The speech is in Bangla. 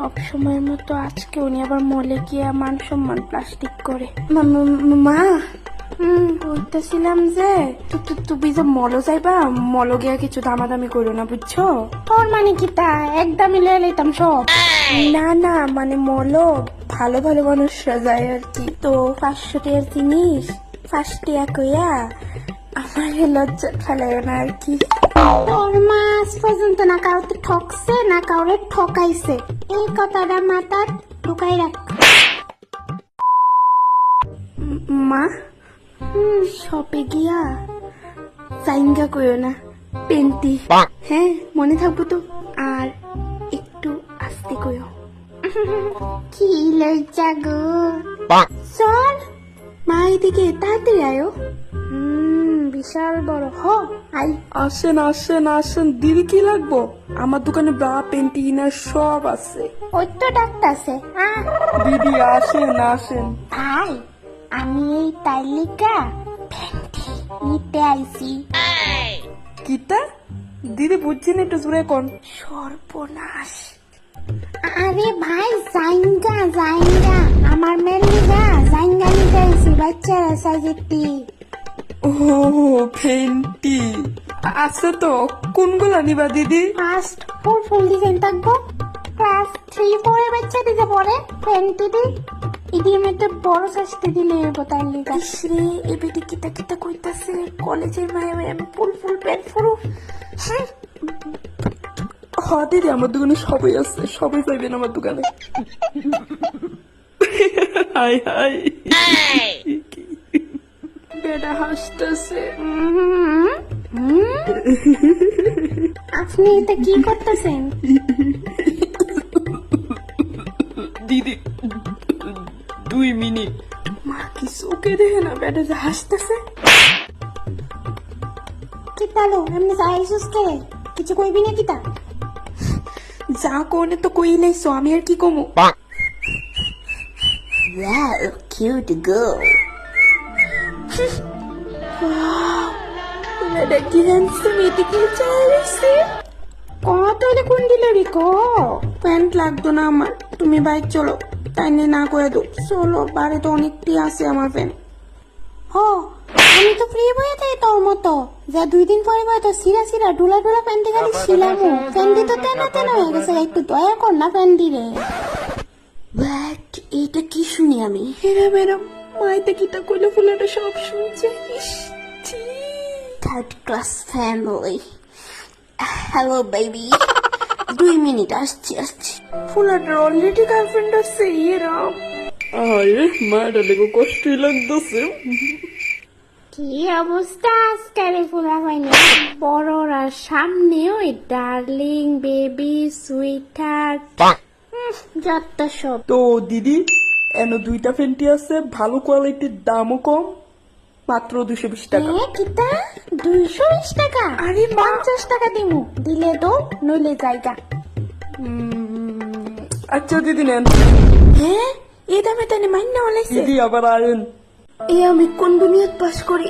সব সময়ের মতো আজকে উনি আবার মলে গিয়ে মান সম্মান প্লাস্টিক করে। মা বলতেছিলাম যে তুমি যে মল যাইবা, মল গিয়া কিছু দামাদামি করো না, বুঝছো? তোর মানে কি তা একদমই লয়ে লইতাম সব? না না, মানে মল ভালো ভালো মানুষরা যায় আর কি। তো 500 টাকার জিনিস 5 টাকা কইয়া আমার লজ্জা ফেলায় না আর কি। তোর মা আজ পর্যন্ত না কাউকে ঠকছে না কাউরে ঠকাইছে, এই কথাটা মাথার ঢুকাই রাখ। মা শপে গিয়া সাইঙ্গা কইও না, পেন্টি। হ্যাঁ মনে থাকবো তো। আর একটু আস্তে কইও। কি লজ্জা গো। চল মা এদিকে তাড়াতাড়ি আয়ো। বিশাল বড় হ আই। আসেন আসেন আসেন, দিদি কি লাগবো? আমার দোকানে ব্রা পেন্টি ইনার সব আছে। ওই তো ডাক্তারছে। দিদি আসেন আসেন। ভাই আমি এই তালিকা পেন্টি নিতে আইছি। কিতা দিদি বুঝছি না, একটু জোরে কোন। সর্বনাশ। আরে ভাই জাইঙ্গা জাইঙ্গা, আমার মেলিগা জাইঙ্গা নিতে আইছি বাচ্চারা সাইজেরটি। ও পেন্টি আছে তো, কোনগুলা নিবা দিদি? ফার্স্ট ফুল ডিজাইন থাকবো, ক্লাস 3-4 এর বাচ্চা দিতে পরে পেন্টি দি ইদির মধ্যে বড় সাজতে দিলে বোতাল লিগা। রে এ বেটি কিতা কিতা কইতাছে, কলেজের মায়া আমি ফুল প্যান্ট পরো। হ্যাঁ হ্যাঁ দিদি, আমার দোকানে সবাই আছে, সবাই পাইবেন আমার দোকানে। হাই হাই বেটা হাসতেছে। আপনি এটা কি করতেছেন? দিদি 2 মিনিট। মা কি চোখে দেখে না বেটা যে হাসতেছে। কি তালো এমনি যাইছিস কে? কিছু কইবি না কিতা? যা কোনে তো কই লাইছো, আমি আর কি কমু? Wow, cute girl. বেটা কি হ্যান্ডসাম, এদিকে চাইছে। কত হলে কোন দিলে রিকো? প্যান্ট লাগতো না আমার, তুমি বাইক চলো, তাই নিয়ে না করে দো। চলো বাড়ি তো অনেকটি আছে আমার প্যান্ট। ও আমি তো ফ্রি বয়ে তাই তোর মতো যা 2 দিন পরে বয়ে তো সিরা সিরা ডুলা ডুলা প্যান্টি খালি ছিলামু। প্যান্টি তো তেনা তেনা হয়ে গেছে, একটু দয়া কর না প্যান্টি রে। বাট এটা কি শুনি আমি? হেরা ম্যাডাম মাইতে কিটা কইলো, ফুলাটা সব শুনছে। Third class family. Hello baby, 2 minute আসছি আসছি। ফুলাটার অলরেডি গার্লফ্রেন্ড আছে। এরাম আরে মায়েরা লেগো কষ্টই লাগতেছে। কি অবস্থা আজকাল ফুলা হয়নি বড়রা সামনে ওই ডার্লিং বেবি সুইটহার্ট যত সব। তো দিদি এনো 2টা ফেন্টি আছে, ভালো কোয়ালিটির, দামও কম, মাত্র 220 টাকা। কিতা 220 টাকা? আরে মা 50 টাকা দিমু, দিলে তো নইলে জায়গা। আচ্ছা দিদি নেন। হ্যাঁ এই দামে তাই মাইন না হলাইছে। দিদি আবার আয়েন। এ আমি কোন দুনিয়াত বাস করি?